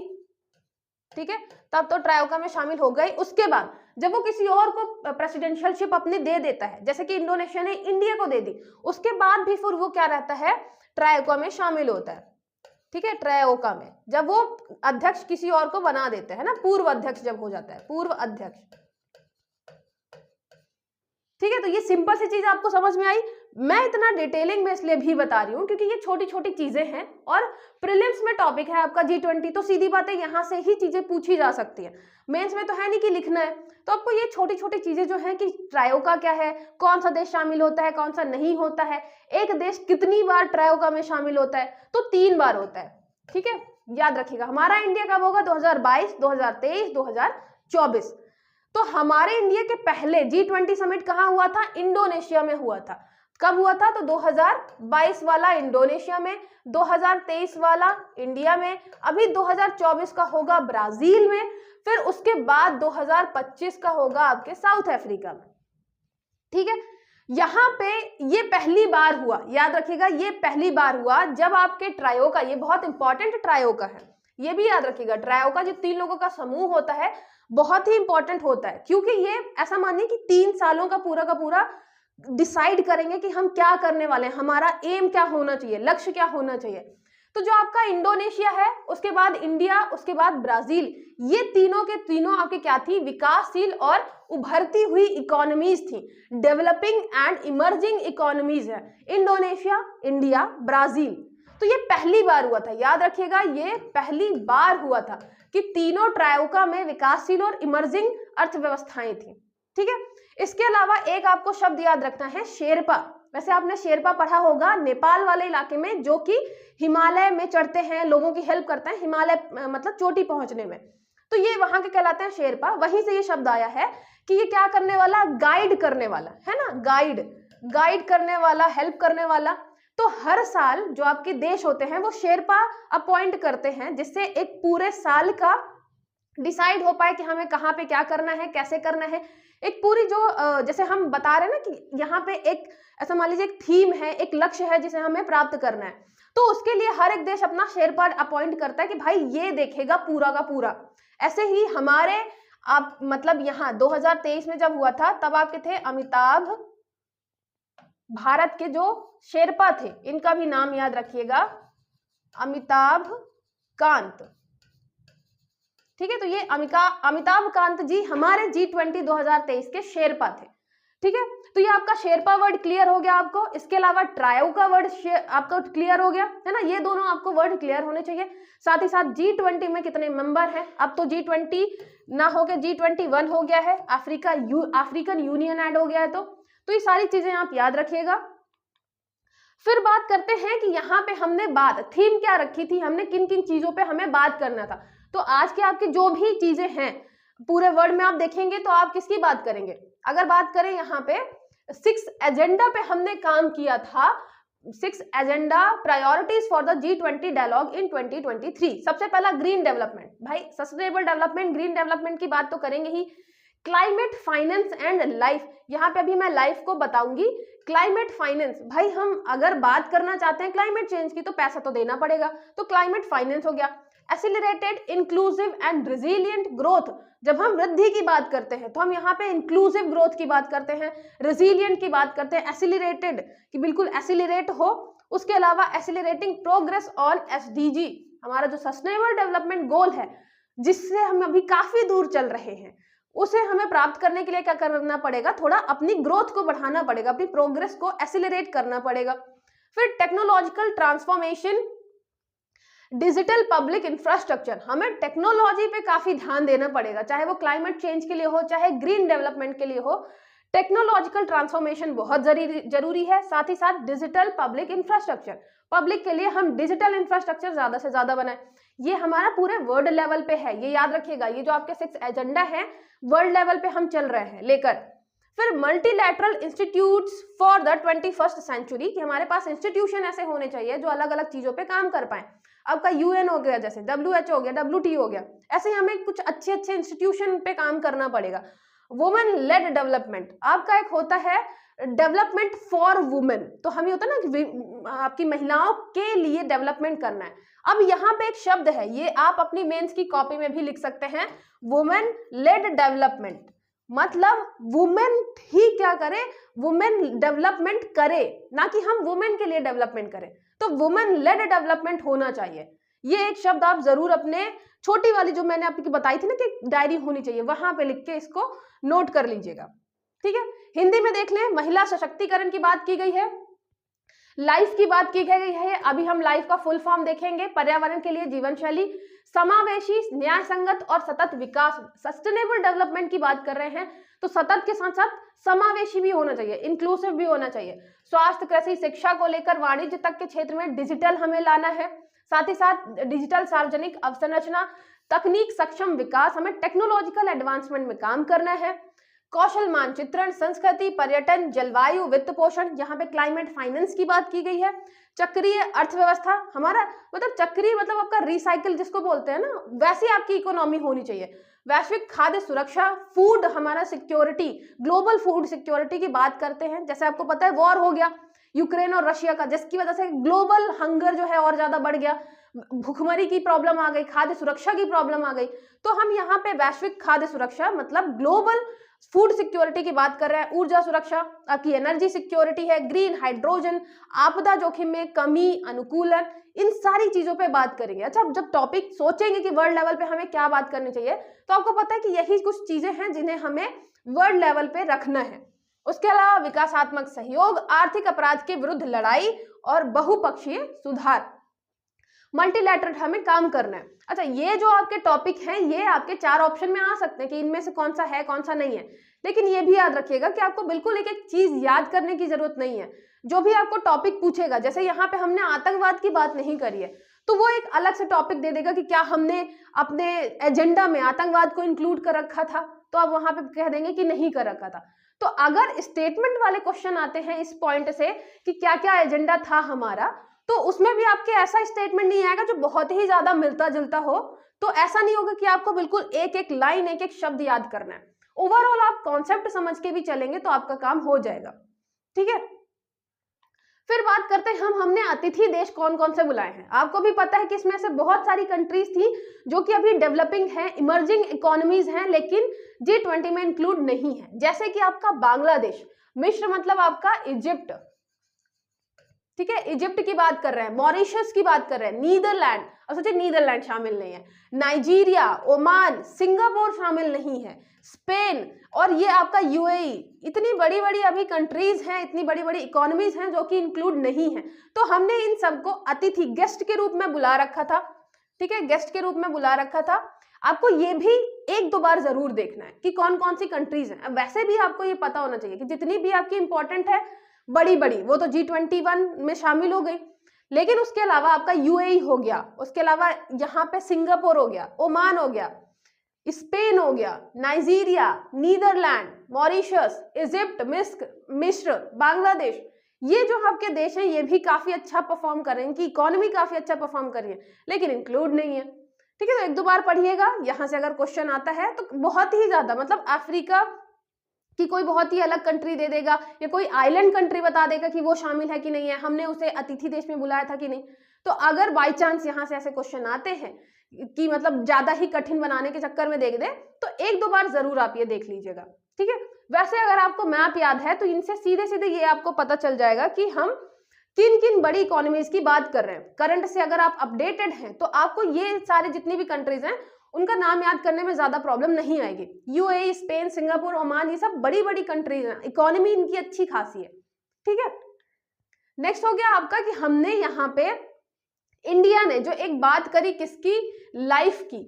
ठीक है, तब तो ट्रायोका में शामिल होगा ही। उसके बाद जब वो किसी और को प्रेसिडेंशियल शिप अपने दे देता है, जैसे कि इंडोनेशिया ने इंडिया को दे दी, उसके बाद भी फिर वो क्या रहता है, ट्रायोका में शामिल होता है, ठीक है, ट्रायोका में जब वो अध्यक्ष किसी और को बना देते हैं ना, पूर्व अध्यक्ष जब हो जाता है, पूर्व अध्यक्ष, ठीक है। तो ये सिंपल सी चीज आपको समझ में आई। मैं इतना डिटेलिंग में इसलिए भी बता रही हूँ क्योंकि ये छोटी छोटी चीजें हैं और प्रीलिम्स में टॉपिक है आपका G20, तो सीधी बातें यहाँ से ही चीजें पूछी जा सकती है, मेंस में तो है नहीं कि लिखना है। तो आपको ये छोटी छोटी चीजें जो है कि ट्रायोका क्या है, कौन सा देश शामिल होता है, कौन सा नहीं होता है, एक देश कितनी बार ट्रायोका में शामिल होता है, तो 3 बार होता है, ठीक है, याद रखिएगा। हमारा इंडिया कब होगा, 2022, 2023, 2024। तो हमारे इंडिया के पहले G20 समिट कहाँ हुआ था, इंडोनेशिया में हुआ था। कब हुआ था, तो 2022 वाला इंडोनेशिया में, 2023 वाला इंडिया में, अभी 2024 का होगा ब्राजील में, फिर उसके बाद 2025 का होगा आपके साउथ अफ्रीका में, ठीक है। यहाँ पे ये पहली बार हुआ, याद रखिएगा, ये पहली बार हुआ जब आपके ट्रायोका, ये बहुत इंपॉर्टेंट ट्रायोका है, ये भी याद रखिएगा, ट्रायोका जो 3 लोगों का समूह होता है बहुत ही इंपॉर्टेंट होता है, क्योंकि ये ऐसा मानिए कि 3 सालों का पूरा डिसाइड करेंगे कि हम क्या करने वाले हैं, हमारा एम क्या होना चाहिए, लक्ष्य क्या होना चाहिए। तो जो आपका इंडोनेशिया है, उसके बाद इंडिया, उसके बाद ब्राजील, ये तीनों के तीनों आपके क्या थी, विकासशील और उभरती हुई इकोनॉमीज थी, डेवलपिंग एंड इमर्जिंग इकोनॉमीज है, इंडोनेशिया, इंडिया, ब्राजील। तो ये पहली बार हुआ था, याद रखिएगा, ये पहली बार हुआ था कि तीनों ट्रायोका में विकासशील और इमर्जिंग अर्थव्यवस्थाएं थी, ठीक है। इसके अलावा एक आपको शब्द याद रखना है, शेरपा। वैसे आपने शेरपा पढ़ा होगा, नेपाल वाले इलाके में, जो कि हिमालय में चढ़ते हैं, लोगों की हेल्प करते हैं हिमालय मतलब चोटी पहुंचने में, तो ये वहां के कहलाते हैं शेरपा। वहीं से ये शब्द आया है कि ये क्या करने वाला, गाइड करने वाला है ना, गाइड करने वाला, हेल्प करने वाला। तो हर साल जो आपके देश होते हैं वो शेरपा अपॉइंट करते हैं, जिससे एक पूरे साल का डिसाइड हो पाए कि हमें कहाँ पे क्या करना है, कैसे करना है। एक पूरी जो जैसे हम बता रहे हैं ना कि यहाँ पे एक ऐसा मान लीजिए एक थीम है, एक लक्ष्य है जिसे हमें प्राप्त करना है, तो उसके लिए हर एक देश अपना शेरपा अपॉइंट करता है कि भाई ये देखेगा पूरा का पूरा। ऐसे ही हमारे आप मतलब यहाँ 2023 में जब हुआ था, तब आपके थे अमिताभ, भारत के जो शेरपा थे, इनका भी नाम याद रखिएगा, अमिताभ कांत, ठीक है। तो ये अमिताभ कांत जी हमारे G20 2023 के शेरपा थे, ठीक है। तो ये आपका शेरपा वर्ड क्लियर हो गया आपको, इसके अलावा ट्रायो का वर्ड आपका क्लियर हो गया है ना, ये दोनों आपको वर्ड क्लियर होने चाहिए। साथ ही साथ G20 में कितने मेंबर हैं, अब तो G20 ना हो गया, G21 हो गया है, अफ्रीकन यूनियन ऐड हो गया है, तो ये सारी चीजें आप याद रखिएगा। फिर बात करते हैं कि यहाँ पे हमने थीम क्या रखी थी, हमने किन किन चीजों पे हमें बात करना था। तो आज के आपके जो भी चीजें हैं पूरे वर्ड में आप देखेंगे तो आप किसकी बात करेंगे, अगर बात करें यहाँ पे 6 एजेंडा पे हमने काम किया था, 6 agenda priorities for the G20 dialogue in 2023। सबसे पहला ग्रीन डेवलपमेंट, भाई सस्टेनेबल डेवलपमेंट, ग्रीन डेवलपमेंट की बात तो करेंगे ही। क्लाइमेट फाइनेंस एंड लाइफ, यहाँ पे अभी मैं लाइफ को बताऊंगी। क्लाइमेट फाइनेंस, भाई हम अगर बात करना चाहते हैं क्लाइमेट चेंज की तो पैसा तो देना पड़ेगा, तो क्लाइमेट फाइनेंस हो गया। Accelerated inclusive and resilient growth, जब हम वृद्धि की बात करते हैं तो हम यहाँ पे इंक्लूसिव ग्रोथ की बात करते हैं, रेजिलिएंट की बात करते हैं, एक्सीलरेटेड कि बिल्कुल एक्सीलरेट हो, उसके अलावा एक्सीलरेटिंग प्रोग्रेस ऑन SDG, हमारा जो सस्टेनेबल डेवलपमेंट गोल है जिससे हम अभी काफी दूर चल रहे हैं, उसे हमें प्राप्त करने के लिए क्या करना पड़ेगा, थोड़ा अपनी ग्रोथ को बढ़ाना पड़ेगा, अपनी प्रोग्रेस को एक्सीलरेट करना पड़ेगा। फिर technological transformation, digital public infrastructure, हमें टेक्नोलॉजी पे काफी ध्यान देना पड़ेगा, चाहे वो क्लाइमेट चेंज के लिए हो, चाहे ग्रीन डेवलपमेंट के लिए हो, टेक्नोलॉजिकल ट्रांसफॉर्मेशन बहुत जरूरी है। साथ ही साथ डिजिटल पब्लिक इंफ्रास्ट्रक्चर, पब्लिक के लिए हम डिजिटल इंफ्रास्ट्रक्चर ज्यादा से ज्यादा बनाए, ये हमारा पूरे वर्ल्ड लेवल पे है, ये याद रखिएगा। ये जो आपके 6 एजेंडा है वर्ल्ड लेवल पे हम चल रहे हैं लेकर। फिर multilateral institutes for the 21st century, कि हमारे पास इंस्टीट्यूशन ऐसे होने चाहिए जो अलग अलग चीजों पे काम कर पाए। आपका UN हो गया, जैसे WHO हो गया, WTO हो गया, ऐसे ही हमें कुछ अच्छे अच्छे इंस्टीट्यूशन पे काम करना पड़ेगा। वुमेन लेड डेवलपमेंट, आपका एक होता है डेवलपमेंट फॉर वुमेन, तो हमें होता है ना कि आपकी महिलाओं के लिए डेवलपमेंट करना है। अब यहाँ पे एक शब्द है, ये आप अपनी मेंस की कॉपी में भी लिख सकते हैं, वुमेन लेड डेवलपमेंट, मतलब वुमेन ही क्या करे, वुमेन डेवलपमेंट करे, ना कि हम वुमेन के लिए डेवलपमेंट करें, तो वुमेन लेड डेवलपमेंट होना चाहिए। ये एक शब्द आप जरूर अपने छोटी वाली जो मैंने आपको बताई थी ना कि डायरी होनी चाहिए, वहां पे लिख के इसको नोट कर लीजिएगा, ठीक है। हिंदी में देख लें, महिला सशक्तिकरण की बात की गई है, लाइफ की बात की गई है, अभी हम लाइफ का फुल फॉर्म देखेंगे, पर्यावरण के लिए जीवन शैली, समावेशी, न्याय संगत और सतत विकास, सस्टेनेबल डेवलपमेंट की बात कर रहे हैं, तो सतत के साथ साथ समावेशी भी होना चाहिए, इंक्लूसिव भी होना चाहिए। स्वास्थ्य, कृषि, शिक्षा को लेकर वाणिज्य तक के क्षेत्र में डिजिटल हमें लाना है, साथ ही साथ डिजिटल सार्वजनिक अवसंरचना, तकनीक सक्षम विकास, हमें टेक्नोलॉजिकल एडवांसमेंट में काम करना है। कौशल मानचित्रण, संस्कृति, पर्यटन, जलवायु, वित्त पोषण, यहाँ पे क्लाइमेट फाइनेंस की बात की गई है। चक्रीय अर्थव्यवस्था, हमारा मतलब चक्रीय मतलब आपका रिसाइकिल जिसको बोलते हैं ना, वैसी आपकी इकोनॉमी होनी चाहिए। वैश्विक खाद्य सुरक्षा, फूड हमारा सिक्योरिटी, ग्लोबल फूड सिक्योरिटी की बात करते हैं, जैसे आपको पता है वॉर हो गया यूक्रेन और रशिया का, जिसकी वजह से ग्लोबल हंगर जो है और ज्यादा बढ़ गया, भूखमरी की प्रॉब्लम आ गई, खाद्य सुरक्षा की प्रॉब्लम आ गई, तो हम यहाँ पे वैश्विक खाद्य सुरक्षा मतलब ग्लोबल फूड सिक्योरिटी की बात कर रहे हैं। ऊर्जा सुरक्षा आपकी एनर्जी सिक्योरिटी है, ग्रीन हाइड्रोजन, आपदा जोखिम में कमी, अनुकूलन, इन सारी चीजों पे बात करेंगे। अच्छा, जब टॉपिक सोचेंगे कि वर्ल्ड लेवल पे हमें क्या बात करनी चाहिए, तो आपको पता है कि यही कुछ चीजें हैं जिन्हें हमें वर्ल्ड लेवल पे रखना है। उसके अलावा विकासात्मक सहयोग, आर्थिक अपराध के विरुद्ध लड़ाई और बहुपक्षीय सुधार, मल्टीलैटरल हमें काम करना है। अच्छा, ये जो आपके टॉपिक हैं ये आपके 4 ऑप्शन में आ सकते हैं कि इनमें से कौन सा है कौन सा नहीं है, लेकिन ये भी याद रखिएगा कि आपको बिल्कुल एक एक चीज याद करने की जरूरत नहीं है। जो भी आपको टॉपिक पूछेगा, जैसे यहाँ पे हमने आतंकवाद की बात नहीं करी है, तो वो एक अलग से टॉपिक दे देगा कि क्या हमने अपने एजेंडा में आतंकवाद को इंक्लूड कर रखा था, तो आप वहां पे कह देंगे कि नहीं कर रखा था। तो अगर स्टेटमेंट वाले क्वेश्चन आते हैं इस पॉइंट से कि क्या क्या एजेंडा था हमारा, तो उसमें भी आपके ऐसा स्टेटमेंट नहीं आएगा जो बहुत ही ज्यादा मिलता जुलता हो, तो ऐसा नहीं होगा कि आपको बिल्कुल एक एक लाइन एक एक शब्द याद करना है। ओवरऑल आप कॉन्सेप्ट समझ के भी चलेंगे तो आपका काम हो जाएगा, ठीक है। फिर बात करते हैं हमने अतिथि देश कौन कौन से बुलाए हैं। आपको भी पता है कि इसमें से बहुत सारी कंट्रीज थी जो कि अभी डेवलपिंग है, इमर्जिंग इकोनॉमीज हैं, लेकिन G20 में इंक्लूड नहीं है। जैसे कि आपका बांग्लादेश, मिस्र मतलब आपका इजिप्ट, ठीक है, इजिप्ट की बात कर रहे हैं, मॉरिशस की बात कर रहे हैं, नीदरलैंड, और सोचिए नीदरलैंड शामिल नहीं है, नाइजीरिया, ओमान, सिंगापुर शामिल नहीं है, स्पेन और ये आपका यूएई, इतनी बड़ी बड़ी अभी कंट्रीज हैं, इतनी बड़ी बड़ी इकोनॉमीज हैं जो कि इंक्लूड नहीं है। तो हमने इन सबको अतिथि गेस्ट के रूप में बुला रखा था, ठीक है, गेस्ट के रूप में बुला रखा था। आपको ये भी एक दो बार जरूर देखना है कि कौन कौन सी कंट्रीज हैं। वैसे भी आपको ये पता होना चाहिए कि जितनी भी आपकी इंपॉर्टेंट है बड़ी बड़ी, वो तो G21 में शामिल हो गई, लेकिन उसके अलावा आपका यूएई हो गया, उसके अलावा यहाँ पे सिंगापुर हो गया, ओमान हो गया, स्पेन हो गया, नाइजीरिया, नीदरलैंड, मॉरिशस, इजिप्ट, मिस्र, बांग्लादेश, ये जो आपके देश हैं ये भी काफी अच्छा परफॉर्म कर रहे हैं, इनकी इकोनॉमी काफी अच्छा परफॉर्म कर रही है, लेकिन इंक्लूड नहीं है। ठीक है, तो एक दो बार पढ़िएगा, यहां से अगर क्वेश्चन आता है तो बहुत ही ज्यादा, मतलब अफ्रीका कि कोई बहुत ही अलग कंट्री दे देगा या कोई आइलैंड कंट्री बता देगा कि वो शामिल है कि नहीं है, हमने उसे अतिथि देश में बुलाया था कि नहीं। तो अगर बाई चांस यहाँ से ऐसे क्वेश्चन आते हैं कि मतलब ज्यादा ही कठिन बनाने के चक्कर में देख दे, तो एक दो बार जरूर आप ये देख लीजिएगा। ठीक है, वैसे अगर आपको मैप याद है तो इनसे सीधे सीधे ये आपको पता चल जाएगा कि हम किन किन बड़ी इकोनॉमीज की बात कर रहे हैं। करंट से अगर आप अपडेटेड हैं तो आपको ये सारे जितनी भी कंट्रीज हैं उनका नाम याद करने में ज्यादा प्रॉब्लम नहीं आएगी। यूएई, स्पेन, सिंगापुर, ओमान, ये सब बड़ी बड़ी कंट्रीज हैं, इकोनॉमी इनकी अच्छी खासी है। ठीक है, नेक्स्ट हो गया आपका कि हमने यहाँ पे इंडिया ने जो एक बात करी किसकी, लाइफ की।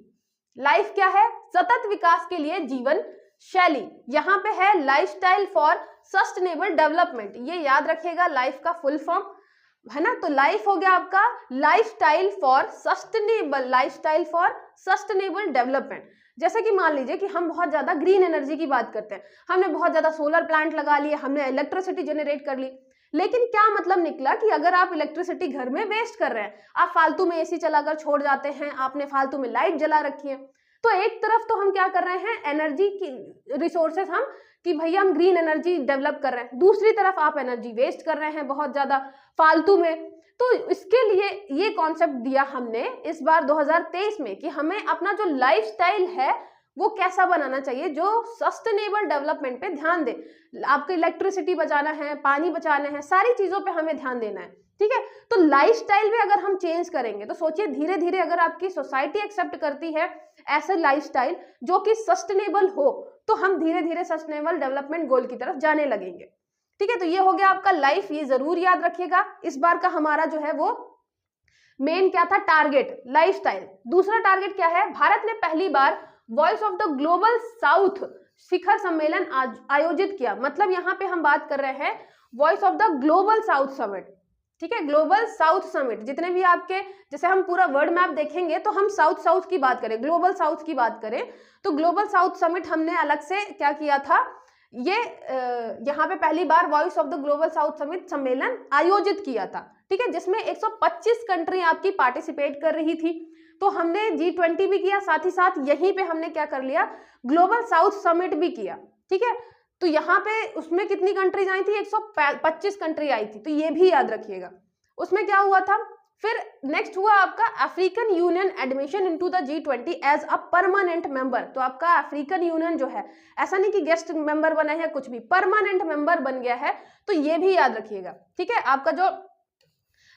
लाइफ क्या है, सतत विकास के लिए जीवन शैली, यहाँ पे है लाइफस्टाइल फॉर सस्टेनेबल डेवलपमेंट, ये याद रखिएगा लाइफ का फुल फॉर्म है ना। तो लाइफ हो गया आपका लाइफस्टाइल फॉर सस्टेनेबल डेवलपमेंट। जैसे कि मान लीजिए कि हम बहुत ज्यादा ग्रीन एनर्जी की बात करते हैं, हमने बहुत ज्यादा सोलर प्लांट लगा लिए, हमने इलेक्ट्रिसिटी जनरेट कर ली, लेकिन क्या मतलब निकला कि अगर आप इलेक्ट्रिसिटी घर में वेस्ट कर रहे हैं, आप फालतू में एसी चलाकर छोड़ जाते हैं, आपने फालतू में लाइट जला रखी है, तो एक तरफ तो हम क्या कर रहे हैं, एनर्जी की रिसोर्सेस हम कि भैया हम ग्रीन एनर्जी डेवलप कर रहे हैं, दूसरी तरफ आप एनर्जी वेस्ट कर रहे हैं बहुत ज्यादा फालतू में। तो इसके लिए ये कॉन्सेप्ट दिया हमने इस बार 2023 में कि हमें अपना जो लाइफस्टाइल है वो कैसा बनाना चाहिए जो सस्टेनेबल डेवलपमेंट पे ध्यान दे। आपको इलेक्ट्रिसिटी बचाना है, पानी बचाना है, सारी चीजों पे हमें ध्यान देना है। ठीक है, तो लाइफस्टाइल में अगर हम चेंज करेंगे तो सोचिए धीरे धीरे अगर आपकी सोसाइटी एक्सेप्ट करती है ऐसे लाइफस्टाइल जो कि सस्टेनेबल हो, तो हम धीरे धीरे सस्टेनेबल डेवलपमेंट गोल की तरफ जाने लगेंगे। ठीक है, तो ये हो गया आपका लाइफ, ये जरूर याद रखिएगा। इस बार का हमारा जो है वो मेन क्या था, टारगेट लाइफस्टाइल। दूसरा टारगेट क्या है, भारत ने पहली बार voice of the global south शिखर सम्मेलन आयोजित किया। मतलब यहाँ पे हम बात कर रहे हैं voice of the global south summit. ठीक है, ग्लोबल साउथ समिट, जितने भी आपके, जैसे हम पूरा वर्ल्ड मैप देखेंगे तो हम साउथ की बात करें, ग्लोबल साउथ की बात करें तो ग्लोबल साउथ समिट हमने अलग से क्या किया था, ये यहाँ पे पहली बार voice of the global south summit सम्मेलन आयोजित किया था। ठीक है, जिसमें 125 कंट्री आपकी पार्टिसिपेट कर रही थी। तो हमने G20 भी किया, साथ ही साथ यहीं पे हमने क्या कर लिया, ग्लोबल साउथ समिट भी किया। ठीक है, तो यहाँ पे उसमें कितनी कंट्रीज आई थी, 125 कंट्री आई थी, तो ये भी याद रखिएगा। उसमें क्या हुआ था, फिर नेक्स्ट हुआ आपका African union admission into the G20 as a permanent member. तो आपका अफ्रीकन यूनियन जो है, ऐसा नहीं कि गेस्ट मेंबर बना है, कुछ भी परमानेंट मेंबर बन गया है, तो ये भी याद रखिएगा। ठीक है, आपका जो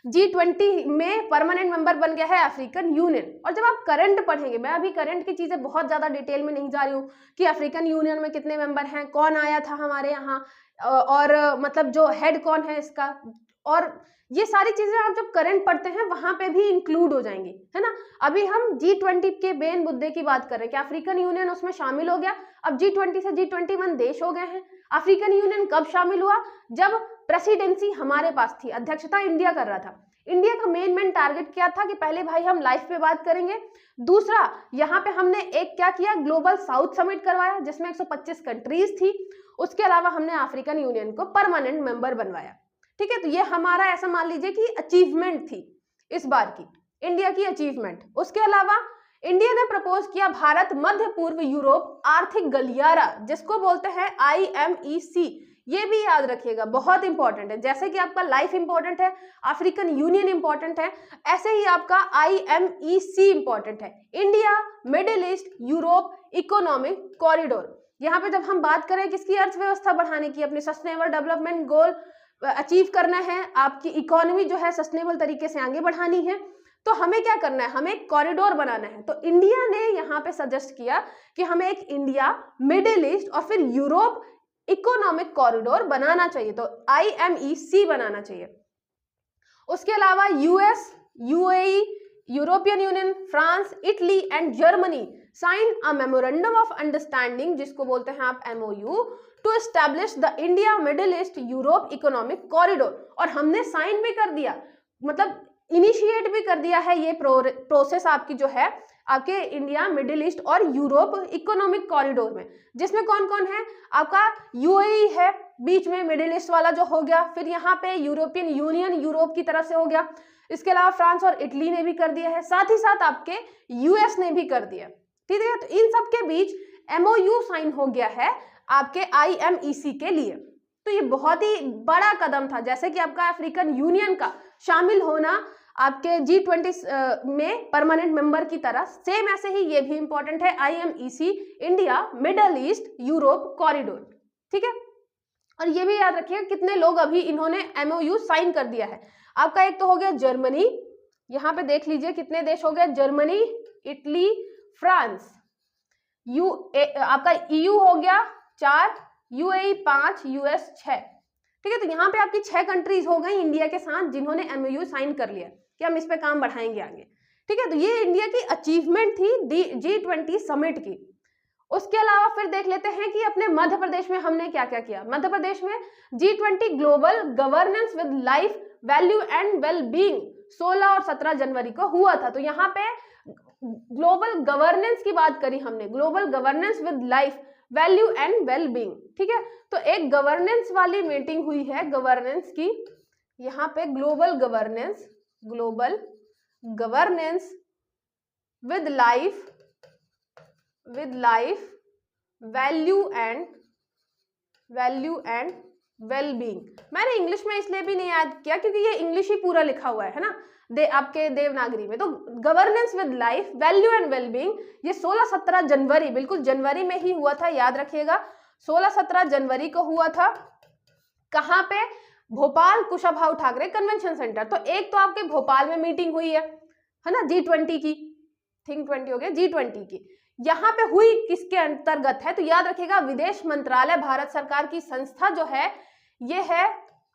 G20 में परमानेंट मेंबर बन गया है अफ्रीकन यूनियन। और जब आप करंट पढ़ेंगे, मैं अभी करंट की चीजें बहुत ज्यादा डिटेल में नहीं जा रही हूँ कि अफ्रीकन यूनियन में कितने मेंबर हैं, कौन आया था हमारे यहाँ, और मतलब जो हेड कौन है इसका, और ये सारी चीजें आप जब करंट पढ़ते हैं वहां पे भी इंक्लूड हो जाएंगी, है ना। अभी हम G20 के मेन मुद्दे की बात कर रहे हैं कि अफ्रीकन यूनियन उसमें शामिल हो गया, अब G20 से G21 देश हो गए हैं। अफ्रीकन यूनियन कब शामिल हुआ, जब प्रेसिडेंसी हमारे पास थी, अध्यक्षता इंडिया कर रहा था। इंडिया का मेन टारगेट क्या था कि पहले भाई हम लाइफ पे बात करेंगे, दूसरा यहाँ पे हमने एक क्या किया, ग्लोबल साउथ समिट करवाया जिसमें 125 कंट्रीज थी, उसके अलावा हमने अफ्रीकन यूनियन को परमानेंट मेंबर बनवाया। ठीक है, तो ये हमारा ऐसा मान लीजिए कि अचीवमेंट थी इस बार की, इंडिया की अचीवमेंट। उसके अलावा इंडिया ने प्रपोज किया भारत मध्य पूर्व यूरोप आर्थिक गलियारा, जिसको बोलते हैं IMEC। ये भी याद रखिएगा, बहुत इंपॉर्टेंट है। जैसे कि आपका लाइफ इंपॉर्टेंट है, अफ्रीकन यूनियन इंपॉर्टेंट है, ऐसे ही आपका IMEC इंपॉर्टेंट है, India Middle East Europe economic corridor. यहाँ पे जब हम बात करें किसकी, अर्थव्यवस्था बढ़ाने की, अपने सस्टेनेबल डेवलपमेंट गोल अचीव करना है, आपकी इकोनॉमी जो है सस्टेनेबल तरीके से आगे बढ़ानी है, तो हमें क्या करना है, हमें एक कॉरिडोर बनाना है। तो इंडिया ने यहाँ पे सजेस्ट किया कि हमें एक इंडिया, मिडिल ईस्ट और फिर यूरोप इकोनॉमिक कॉरिडोर बनाना चाहिए, तो IMEC बनाना चाहिए। उसके अलावा US, UAE, European union, France, Italy and Germany sign a memorandum of understanding, जिसको बोलते हैं आप MOU, to establish the India Middle East Europe economic corridor. और हमने साइन भी कर दिया, मतलब इनिशिएट भी कर दिया है ये प्रोसेस आपकी जो है आपके इंडिया, मिडिल ईस्ट और यूरोप इकोनॉमिक कॉरिडोर में, जिसमें कौन कौन है, आपका UAE है बीच में, मिडिल ईस्ट वाला जो हो गया, फिर यहाँ पे यूरोपियन यूनियन यूरोप की तरफ से हो गया, इसके अलावा फ्रांस और इटली ने भी कर दिया है, साथ ही साथ आपके US ने भी कर दिया, ठीक है। तो इन सब के बीच MOU साइन हो गया है आपके IMEC के लिए। तो ये बहुत ही बड़ा कदम था, जैसे कि आपका अफ्रीकन यूनियन का शामिल होना आपके G20 में परमानेंट मेंबर की तरह, सेम ऐसे ही ये भी इंपॉर्टेंट है, IMEC India middle east Europe corridor, ठीक है। और ये भी याद रखिएगा कितने लोग अभी इन्होंने MOU साइन कर दिया है। आपका एक तो हो गया जर्मनी, यहाँ पे देख लीजिए कितने देश हो गए, जर्मनी, इटली, फ्रांस, आपका EU हो गया 4, UAE 5, US 6, ठीक है। तो यहाँ पे आपकी 6 कंट्रीज हो गई इंडिया के साथ जिन्होंने MOU साइन कर लिया कि हम इस पे काम बढ़ाएंगे आगे, ठीक है। तो ये इंडिया की अचीवमेंट थी G20 समिट की। उसके अलावा फिर देख लेते हैं कि अपने मध्य प्रदेश में हमने क्या क्या किया। मध्य प्रदेश में G20 global governance with life value and well being 16 और 17 जनवरी को हुआ था। तो यहाँ पे ग्लोबल गवर्नेंस की बात करी हमने, global governance with life value and well being, ठीक है। तो एक गवर्नेंस वाली मीटिंग हुई है, गवर्नेंस की, यहाँ पे global governance with life value and well being. मैंने इंग्लिश में इसलिए भी नहीं याद किया क्योंकि ये इंग्लिश ही पूरा लिखा हुआ है ना आपके देवनागरी में। तो governance with life value and well being ये 16-17 जनवरी, बिल्कुल जनवरी में ही हुआ था, याद रखिएगा 16-17 जनवरी को हुआ था। कहाँ पे, भोपाल कुशाभाऊ ठाकरे कन्वेंशन सेंटर। तो एक तो आपके भोपाल में मीटिंग हुई है ना G20 की, थिंक 20 हो गया, G20 की। यहाँ पे हुई किसके अंतर्गत है, तो याद रखिएगा विदेश मंत्रालय भारत सरकार की संस्था जो है ये है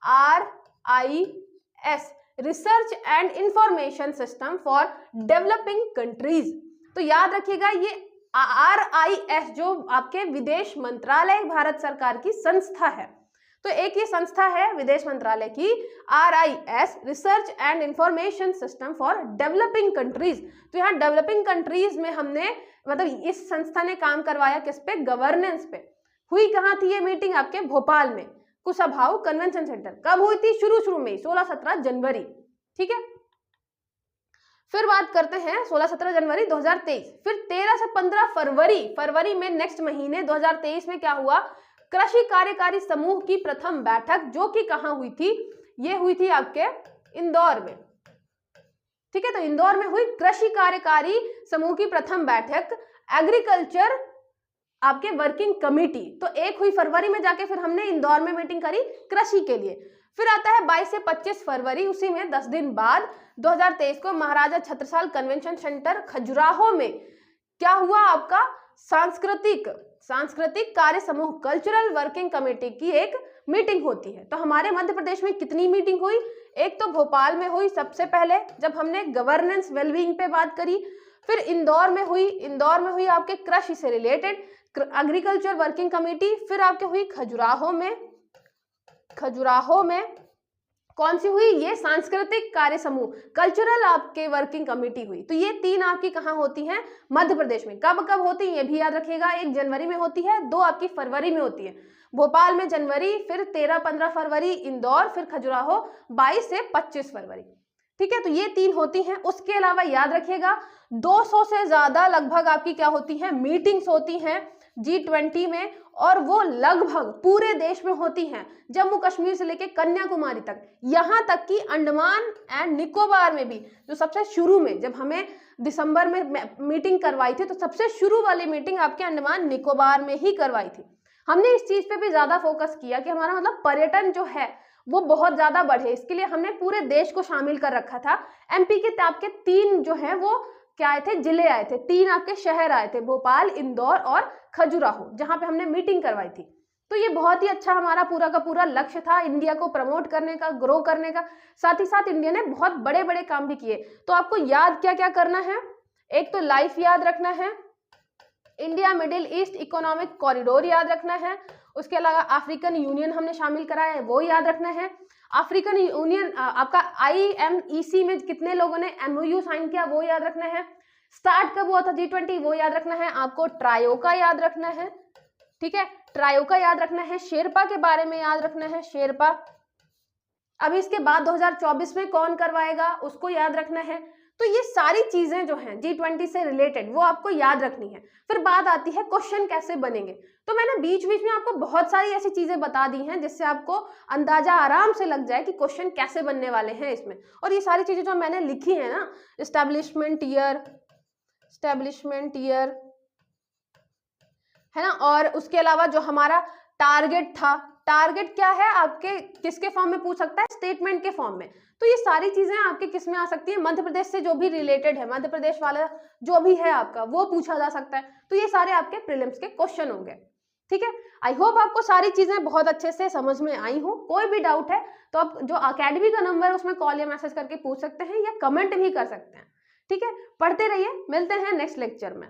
RIS, research and information system for developing countries. तो याद रखिएगा ये RIS जो आपके विदेश मंत्रालय भारत सरकार की संस्था है। तो एक ये संस्था है विदेश मंत्रालय की RIS, research and information system for developing countries. तो यहाँ डेवलपिंग कंट्रीज में हमने मतलब इस संस्था ने काम करवाया किस पे, गवर्नेंस पे। हुई कहाँ थी ये मीटिंग, आपके भोपाल में कुशाभाऊ कन्वेंशन सेंटर। कब हुई थी, शुरू में 16-17 जनवरी, ठीक है। फिर बात करते हैं 16-17 जनवरी 2023, फिर 13 से 15 फरवरी में नेक्स्ट महीने 2023 में क्या हुआ, कृषि कार्यकारी समूह की प्रथम बैठक, जो कि कहाँ हुई थी, ये हुई थी आपके इंदौर में, ठीक है। तो इंदौर में हुई कृषि कार्यकारी समूह की प्रथम बैठक, एग्रीकल्चर आपके वर्किंग कमेटी। तो एक हुई फरवरी में जाके फिर हमने इंदौर में मीटिंग करी कृषि के लिए। फिर आता है 22 से 25 फरवरी, उसी में 10 दिन बाद 2023 को महाराजा छत्रसाल कन्वेंशन सेंटर खजुराहो में क्या हुआ, आपका सांस्कृतिक कार्य समूह कल्चरल वर्किंग कमेटी की एक मीटिंग होती है। तो हमारे मध्य प्रदेश में कितनी मीटिंग हुई, एक तो भोपाल में हुई सबसे पहले जब हमने गवर्नेंस वेलबींग पे बात करी, फिर इंदौर में हुई आपके कृषि से रिलेटेड एग्रीकल्चर वर्किंग कमेटी, फिर आपके हुई खजुराहो में कौन सी हुई, ये सांस्कृतिक कार्य समूह कल्चरल आपके वर्किंग कमेटी हुई। तो ये 3 आपकी कहाँ होती हैं, मध्य प्रदेश में। कब कब होती है ये भी याद रखिएगा, एक जनवरी में होती है, 2 आपकी फरवरी में होती है, भोपाल में जनवरी, फिर 13-15 फरवरी इंदौर, फिर खजुराहो 22 से 25 फरवरी, ठीक है। तो ये 3 होती हैं। उसके अलावा याद रखिएगा 200 से ज्यादा लगभग आपकी क्या होती हैं, मीटिंग्स होती हैं G20 में, और वो लगभग पूरे देश में होती हैं, जम्मू कश्मीर से लेकर कन्याकुमारी तक, यहाँ तक कि अंडमान एंड निकोबार में भी। जो सबसे शुरू में जब हमें दिसंबर में मीटिंग करवाई थी, तो सबसे शुरू वाली मीटिंग आपके अंडमान निकोबार में ही करवाई थी। हमने इस चीज पे भी ज्यादा फोकस किया कि हमारा मतलब पर्यटन जो है वो बहुत ज्यादा बढ़े, इसके लिए हमने पूरे देश को शामिल कर रखा था। एमपी के आपके 3 जो है वो क्या आए थे, जिले आए थे, 3 आपके शहर आए थे, भोपाल, इंदौर और खजुराहो, जहां पे हमने मीटिंग करवाई थी। तो ये बहुत ही अच्छा हमारा पूरा का पूरा लक्ष्य था, इंडिया को प्रमोट करने का, ग्रो करने का। साथ ही साथ इंडिया ने बहुत बड़े बड़े काम भी किए। तो आपको याद क्या क्या करना है, एक तो लाइफ याद रखना है, India Middle east economic corridor याद रखना है, उसके अलावा अफ्रीकन यूनियन हमने शामिल कराया है वो याद रखना है, अफ्रीकन यूनियन आपका IMEC में कितने लोगों ने MOU साइन किया वो याद रखना है, स्टार्ट कब हुआ था G20 वो याद रखना है, आपको ट्रायोका याद रखना है, ठीक है, ट्रायोका याद रखना है, शेरपा के बारे में याद रखना है, शेरपा। अभी इसके बाद 2024 में कौन करवाएगा उसको याद रखना है। तो ये सारी चीजें जो हैं G20 से रिलेटेड वो आपको याद रखनी है। फिर बात आती है क्वेश्चन कैसे बनेंगे। तो मैंने बीच बीच में आपको बहुत सारी ऐसी चीजें बता दी हैं जिससे आपको अंदाजा आराम से लग जाए कि क्वेश्चन कैसे बनने वाले हैं इसमें। और ये सारी चीजें जो मैंने लिखी है ना, एस्टेब्लिशमेंट ईयर है ना, और उसके अलावा जो हमारा टारगेट था, टारगेट क्या है आपके किसके फॉर्म में पूछ सकता है, स्टेटमेंट के फॉर्म में। तो ये सारी चीजें आपके किस में आ सकती है, मध्य प्रदेश से जो भी रिलेटेड है, मध्य प्रदेश वाला जो भी है आपका वो पूछा जा सकता है। तो ये सारे आपके प्रीलिम्स के क्वेश्चन होंगे, ठीक है। आई होप आपको सारी चीजें बहुत अच्छे से समझ में आई हो। कोई भी डाउट है तो आप जो अकेडमी का नंबर है उसमें कॉल या मैसेज करके पूछ सकते हैं या कमेंट भी कर सकते हैं, ठीक है। पढ़ते रहिए, मिलते हैं नेक्स्ट लेक्चर में।